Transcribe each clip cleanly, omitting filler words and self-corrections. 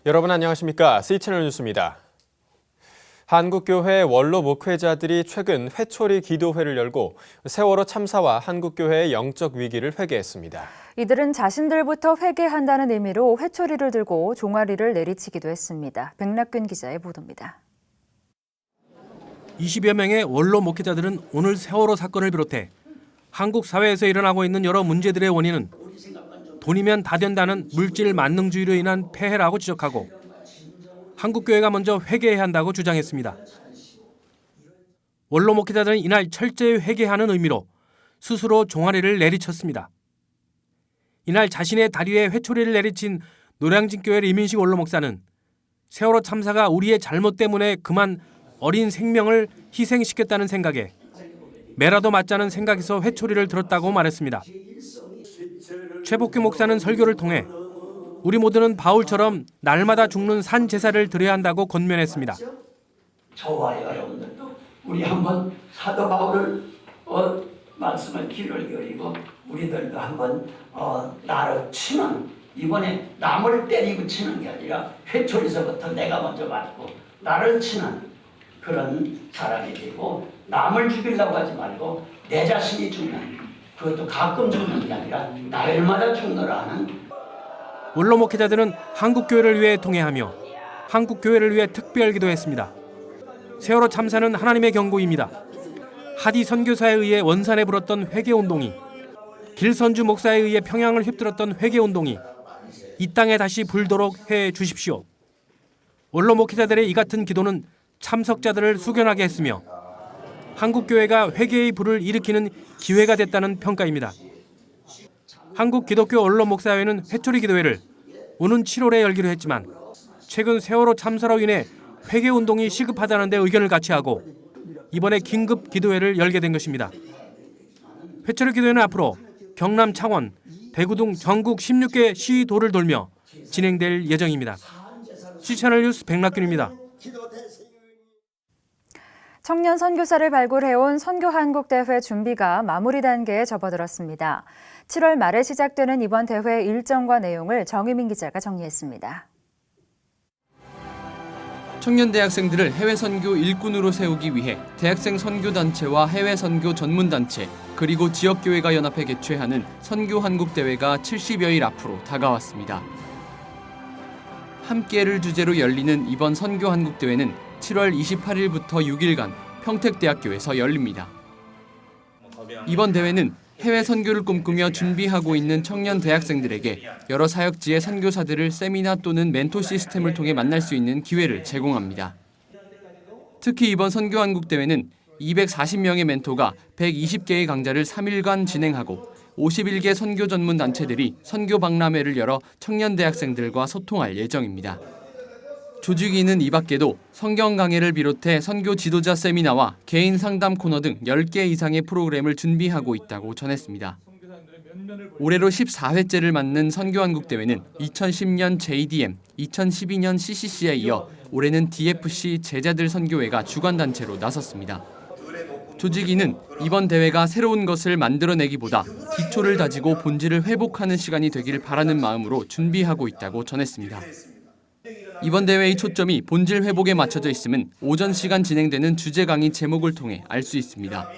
여러분 안녕하십니까? C채널 뉴스입니다. 한국교회 원로 목회자들이 최근 회초리 기도회를 열고 세월호 참사와 한국교회의 영적 위기를 회개했습니다. 이들은 자신들부터 회개한다는 의미로 회초리를 들고 종아리를 내리치기도 했습니다. 백낙균 기자의 보도입니다. 20여 명의 원로 목회자들은 오늘 세월호 사건을 비롯해 한국 사회에서 일어나고 있는 여러 문제들의 원인은 돈이면 다 된다는 물질 만능주의로 인한 폐해라고 지적하고 한국교회가 먼저 회개해야 한다고 주장했습니다. 원로 목회자들은 이날 철저히 회개하는 의미로 스스로 종아리를 내리쳤습니다. 이날 자신의 다리에 회초리를 내리친 노량진교회 이민식 원로 목사는 세월호 참사가 우리의 잘못 때문에 그만 어린 생명을 희생시켰다는 생각에 매라도 맞자는 생각에서 회초리를 들었다고 말했습니다. 최복규 목사는 설교를 통해 우리 모두는 바울처럼 날마다 죽는 산 제사를 드려야 한다고 권면했습니다. 저와 여러분들도 우리 한번 사도 바울을 말씀을 귀를 기울이고 우리들도 한번 나를 치는, 이번에 남을 때리고 치는 게 아니라 회초리서부터 내가 먼저 맞고 나를 치는 그런 사람이 되고, 남을 죽이려고 하지 말고 내 자신이 죽는, 그것도 가끔 죽는 게 아니라 날마다 죽노라 하는. 원로 목회자들은 한국교회를 위해 통회하며 한국교회를 위해 특별 기도했습니다. 세월호 참사는 하나님의 경고입니다. 하디 선교사에 의해 원산에 불었던 회개운동이, 길선주 목사에 의해 평양을 휩들었던 회개운동이 이 땅에 다시 불도록 해 주십시오. 원로 목회자들의 이 같은 기도는 참석자들을 숙연하게 했으며 한국교회가 회개의 불을 일으키는 기회가 됐다는 평가입니다. 한국기독교 원로 목사회는 회초리 기도회를 오는 7월에 열기로 했지만 최근 세월호 참사로 인해 회개운동이 시급하다는 데 의견을 같이 하고 이번에 긴급 기도회를 열게 된 것입니다. 회초리 기도회는 앞으로 경남, 창원, 대구 등 전국 16개 시도를 돌며 진행될 예정입니다. C채널 뉴스 백낙균입니다. 청년 선교사를 발굴해온 선교한국대회 준비가 마무리 단계에 접어들었습니다. 7월 말에 시작되는 이번 대회 일정과 내용을 정희민 기자가 정리했습니다. 청년 대학생들을 해외 선교 일꾼으로 세우기 위해 대학생 선교단체와 해외 선교 전문단체 그리고 지역교회가 연합해 개최하는 선교한국대회가 70여일 앞으로 다가왔습니다. 함께를 주제로 열리는 이번 선교한국대회는 7월 28일부터 6일간 평택대학교에서 열립니다. 이번 대회는 해외 선교를 꿈꾸며 준비하고 있는 청년 대학생들에게 여러 사역지의 선교사들을 세미나 또는 멘토 시스템을 통해 만날 수 있는 기회를 제공합니다. 특히 이번 선교한국대회는 240명의 멘토가 120개의 강좌를 3일간 진행하고 51개 선교 전문 단체들이 선교 박람회를 열어 청년 대학생들과 소통할 예정입니다. 조직위는 이 밖에도 성경 강해를 비롯해 선교 지도자 세미나와 개인 상담 코너 등 10개 이상의 프로그램을 준비하고 있다고 전했습니다. 올해로 14회째를 맞는 선교한국대회는 2010년 JDM, 2012년 CCC에 이어 올해는 DFC 제자들 선교회가 주관단체로 나섰습니다. 조직위는 이번 대회가 새로운 것을 만들어내기보다 기초를 다지고 본질을 회복하는 시간이 되길 바라는 마음으로 준비하고 있다고 전했습니다. 이번 대회의 초점이 본질 회복에 맞춰져 있음은 오전 시간 진행되는 주제 강의 제목을 통해 알 수 있습니다.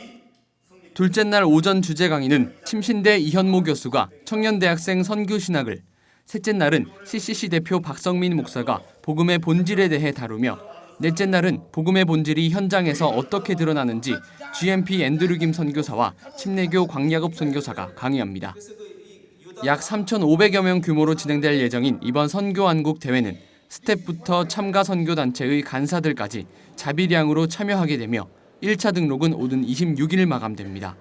둘째 날 오전 주제 강의는 침신대 이현모 교수가 청년 대학생 선교 신학을, 셋째 날은 CCC 대표 박성민 목사가 복음의 본질에 대해 다루며 넷째 날은 복음의 본질이 현장에서 어떻게 드러나는지 GMP 앤드류 김 선교사와 침례교 광야급 선교사가 강의합니다. 약 3,500여 명 규모로 진행될 예정인 이번 선교한국 대회는 스텝부터 참가 선교단체의 간사들까지 자비량으로 참여하게 되며 1차 등록은 오는 26일 마감됩니다.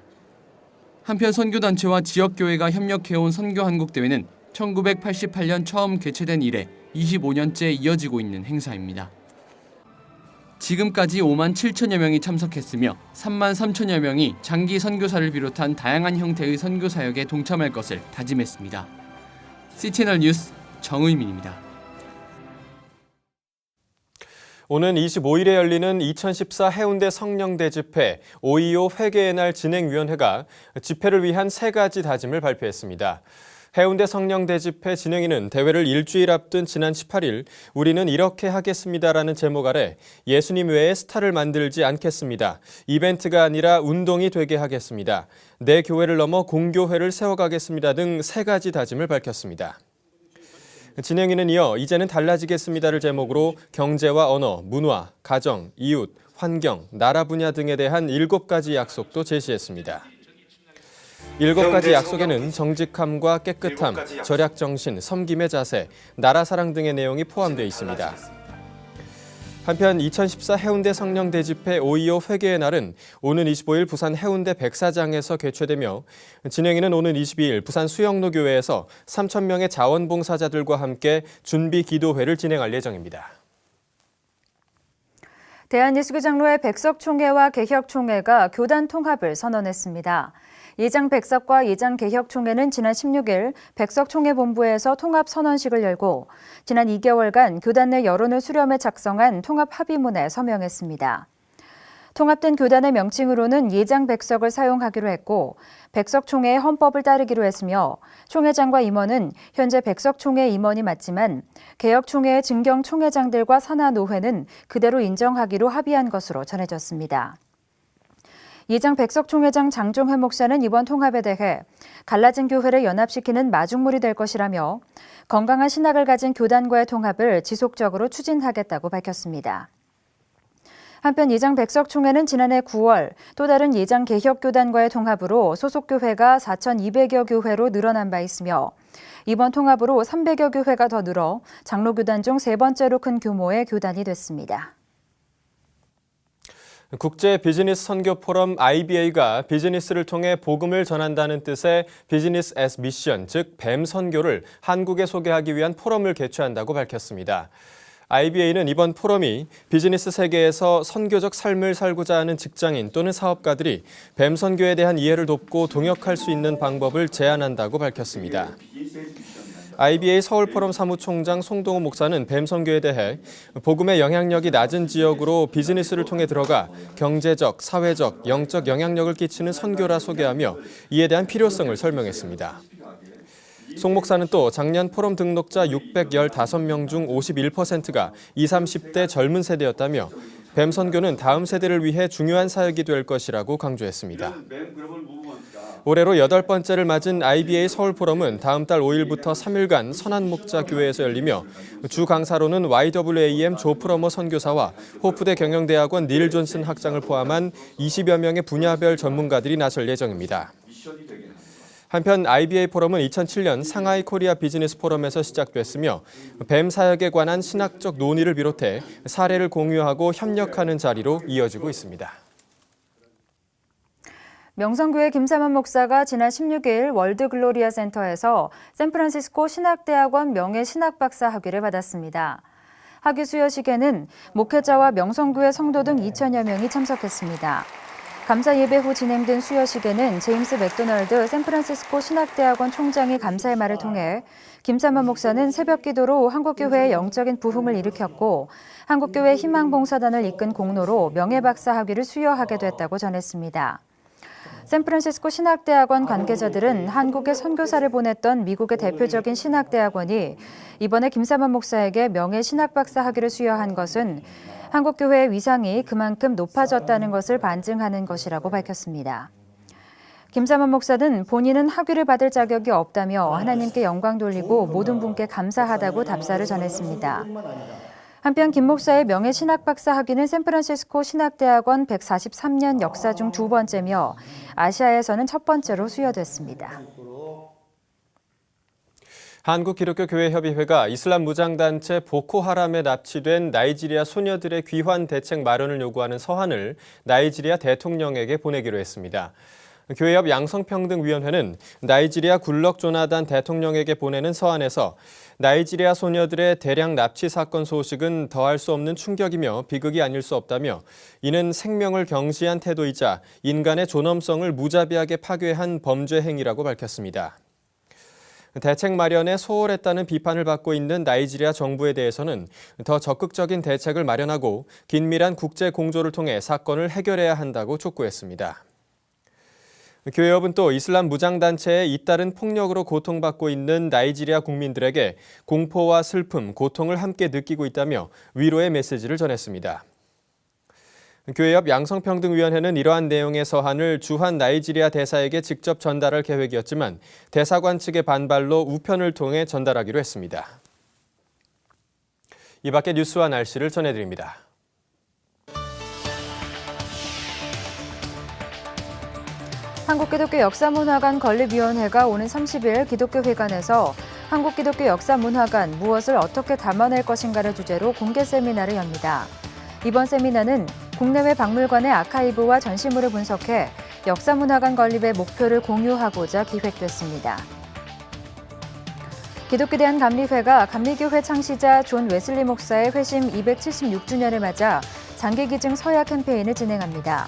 한편 선교단체와 지역교회가 협력해온 선교한국대회는 1988년 처음 개최된 이래 25년째 이어지고 있는 행사입니다. 지금까지 5만 7천여 명이 참석했으며 3만 3천여 명이 장기 선교사를 비롯한 다양한 형태의 선교 사역에 동참할 것을 다짐했습니다. C채널 뉴스 정의민입니다. 오는 25일에 열리는 2014 해운대 성령대 집회 5.25 회개의 날 진행위원회가 집회를 위한 3가지 다짐을 발표했습니다. 해운대 성령대 집회 진행위는 대회를 일주일 앞둔 지난 18일 우리는 이렇게 하겠습니다라는 제목 아래 예수님 외에 스타를 만들지 않겠습니다. 이벤트가 아니라 운동이 되게 하겠습니다. 내 교회를 넘어 공교회를 세워가겠습니다 등 3가지 다짐을 밝혔습니다. 진행위는 이어 이제는 달라지겠습니다를 제목으로 경제와 언어, 문화, 가정, 이웃, 환경, 나라 분야 등에 대한 7가지 약속도 제시했습니다. 7가지 약속에는 정직함과 깨끗함, 절약 정신, 섬김의 자세, 나라 사랑 등의 내용이 포함되어 있습니다. 한편 2014 해운대 성령대 집회 5.25 회개의 날은 오는 25일 부산 해운대 백사장에서 개최되며 진행위는 오는 22일 부산 수영로 교회에서 3,000명의 자원봉사자들과 함께 준비 기도회를 진행할 예정입니다. 대한예수교장로회 백석총회와 개혁총회가 교단 통합을 선언했습니다. 예장 백석과 예장 개혁총회는 지난 16일 백석총회 본부에서 통합 선언식을 열고 지난 2개월간 교단 내 여론을 수렴해 작성한 통합 합의문에 서명했습니다. 통합된 교단의 명칭으로는 예장 백석을 사용하기로 했고 백석총회의 헌법을 따르기로 했으며 총회장과 임원은 현재 백석총회 임원이 맞지만 개혁총회의 증경총회장들과 산하노회는 그대로 인정하기로 합의한 것으로 전해졌습니다. 예장 백석총회장 장종회 목사는 이번 통합에 대해 갈라진 교회를 연합시키는 마중물이 될 것이라며 건강한 신학을 가진 교단과의 통합을 지속적으로 추진하겠다고 밝혔습니다. 한편 예장 백석총회는 지난해 9월 또 다른 예장 개혁교단과의 통합으로 소속교회가 4,200여 교회로 늘어난 바 있으며 이번 통합으로 300여 교회가 더 늘어 장로교단 중 3번째로 큰 규모의 교단이 됐습니다. 국제 비즈니스 선교 포럼 IBA가 비즈니스를 통해 복음을 전한다는 뜻의 비즈니스 애스 미션, 즉 뱀 선교를 한국에 소개하기 위한 포럼을 개최한다고 밝혔습니다. IBA는 이번 포럼이 비즈니스 세계에서 선교적 삶을 살고자 하는 직장인 또는 사업가들이 뱀 선교에 대한 이해를 돕고 동역할 수 있는 방법을 제안한다고 밝혔습니다. IBA 서울 포럼 사무총장 송동호 목사는 뱀 선교에 대해 복음의 영향력이 낮은 지역으로 비즈니스를 통해 들어가 경제적, 사회적, 영적 영향력을 끼치는 선교라 소개하며 이에 대한 필요성을 설명했습니다. 송 목사는 또 작년 포럼 등록자 615명 중 51%가 20, 30대 젊은 세대였다며 뱀 선교는 다음 세대를 위해 중요한 사역이 될 것이라고 강조했습니다. 올해로 8번째를 맞은 IBA 서울 포럼은 다음 달 5일부터 3일간 선한목자교회에서 열리며 주 강사로는 YWAM 조 프러머 선교사와 호프대 경영대학원 닐 존슨 학장을 포함한 20여 명의 분야별 전문가들이 나설 예정입니다. 한편 IBA 포럼은 2007년 상하이 코리아 비즈니스 포럼에서 시작됐으며 뱀 사역에 관한 신학적 논의를 비롯해 사례를 공유하고 협력하는 자리로 이어지고 있습니다. 명성교회 김삼환 목사가 지난 16일 월드 글로리아 센터에서 샌프란시스코 신학대학원 명예 신학박사 학위를 받았습니다. 학위 수여식에는 목회자와 명성교회 성도 등 2천여 명이 참석했습니다. 감사 예배 후 진행된 수여식에는 제임스 맥도널드 샌프란시스코 신학대학원 총장이 감사의 말을 통해 김삼환 목사는 새벽 기도로 한국교회의 영적인 부흥을 일으켰고 한국교회 희망봉사단을 이끈 공로로 명예박사 학위를 수여하게 됐다고 전했습니다. 샌프란시스코 신학대학원 관계자들은 한국에 선교사를 보냈던 미국의 대표적인 신학대학원이 이번에 김삼환 목사에게 명예 신학박사 학위를 수여한 것은 한국교회의 위상이 그만큼 높아졌다는 것을 반증하는 것이라고 밝혔습니다. 김삼환 목사는 본인은 학위를 받을 자격이 없다며 하나님께 영광 돌리고 모든 분께 감사하다고 답사를 전했습니다. 한편 김 목사의 명예 신학박사 학위는 샌프란시스코 신학대학원 143년 역사 중 2번째며 아시아에서는 첫 번째로 수여됐습니다. 한국기독교교회협의회가 이슬람 무장단체 보코하람에 납치된 나이지리아 소녀들의 귀환 대책 마련을 요구하는 서한을 나이지리아 대통령에게 보내기로 했습니다. 교회협 양성평등위원회는 나이지리아 굴럭 조나단 대통령에게 보내는 서한에서 나이지리아 소녀들의 대량 납치 사건 소식은 더할 수 없는 충격이며 비극이 아닐 수 없다며 이는 생명을 경시한 태도이자 인간의 존엄성을 무자비하게 파괴한 범죄 행위라고 밝혔습니다. 대책 마련에 소홀했다는 비판을 받고 있는 나이지리아 정부에 대해서는 더 적극적인 대책을 마련하고 긴밀한 국제 공조를 통해 사건을 해결해야 한다고 촉구했습니다. 교회협은 또 이슬람 무장단체의 잇따른 폭력으로 고통받고 있는 나이지리아 국민들에게 공포와 슬픔, 고통을 함께 느끼고 있다며 위로의 메시지를 전했습니다. 교회협 양성평등위원회는 이러한 내용의 서한을 주한 나이지리아 대사에게 직접 전달할 계획이었지만 대사관 측의 반발로 우편을 통해 전달하기로 했습니다. 이 밖에 뉴스와 날씨를 전해드립니다. 한국기독교 역사문화관 건립위원회가 오는 30일 기독교회관에서 한국기독교 역사문화관 무엇을 어떻게 담아낼 것인가를 주제로 공개 세미나를 엽니다. 이번 세미나는 국내외 박물관의 아카이브와 전시물을 분석해 역사문화관 건립의 목표를 공유하고자 기획됐습니다. 기독교대한감리회가 감리교회 창시자 존 웨슬리 목사의 회심 276주년을 맞아 장기기증 서야 캠페인을 진행합니다.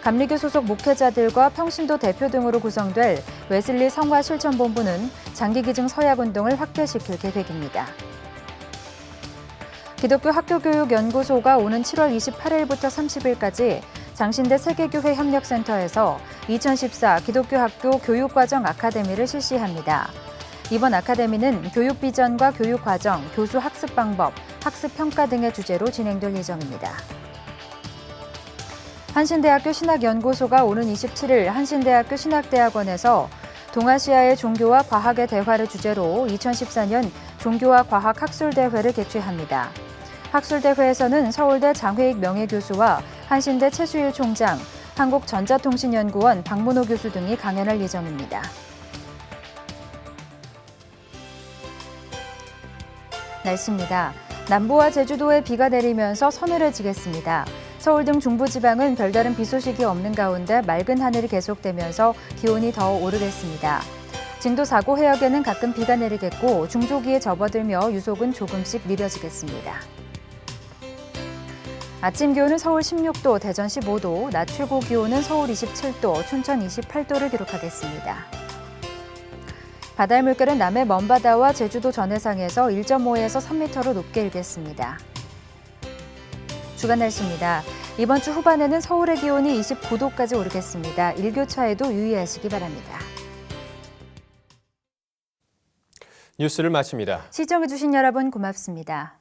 감리교 소속 목회자들과 평신도 대표 등으로 구성될 웨슬리 성화실천본부는 장기기증 서약운동을 확대시킬 계획입니다. 기독교 학교교육연구소가 오는 7월 28일부터 30일까지 장신대 세계교회 협력센터에서 2014 기독교학교 교육과정 아카데미를 실시합니다. 이번 아카데미는 교육 비전과 교육 과정, 교수 학습 방법, 학습 평가 등의 주제로 진행될 예정입니다. 한신대학교 신학연구소가 오는 27일 한신대학교 신학대학원에서 동아시아의 종교와 과학의 대화를 주제로 2014년 종교와 과학 학술대회를 개최합니다. 학술대회에서는 서울대 장회익 명예교수와 한신대 최수일 총장, 한국전자통신연구원 박문호 교수 등이 강연할 예정입니다. 날씨입니다. 남부와 제주도에 비가 내리면서 서늘해지겠습니다. 서울 등 중부지방은 별다른 비 소식이 없는 가운데 맑은 하늘이 계속되면서 기온이 더 오르겠습니다. 진도 4고 해역에는 가끔 비가 내리겠고 중조기에 접어들며 유속은 조금씩 느려지겠습니다. 아침 기온은 서울 16도, 대전 15도, 낮 최고 기온은 서울 27도, 춘천 28도를 기록하겠습니다. 바다의 물결은 남해 먼바다와 제주도 전해상에서 1.5에서 3m로 높게 일겠습니다. 주간 날씨입니다. 이번 주 후반에는 서울의 기온이 29도까지 오르겠습니다. 일교차에도 유의하시기 바랍니다. 뉴스를 마칩니다. 시청해주신 여러분 고맙습니다.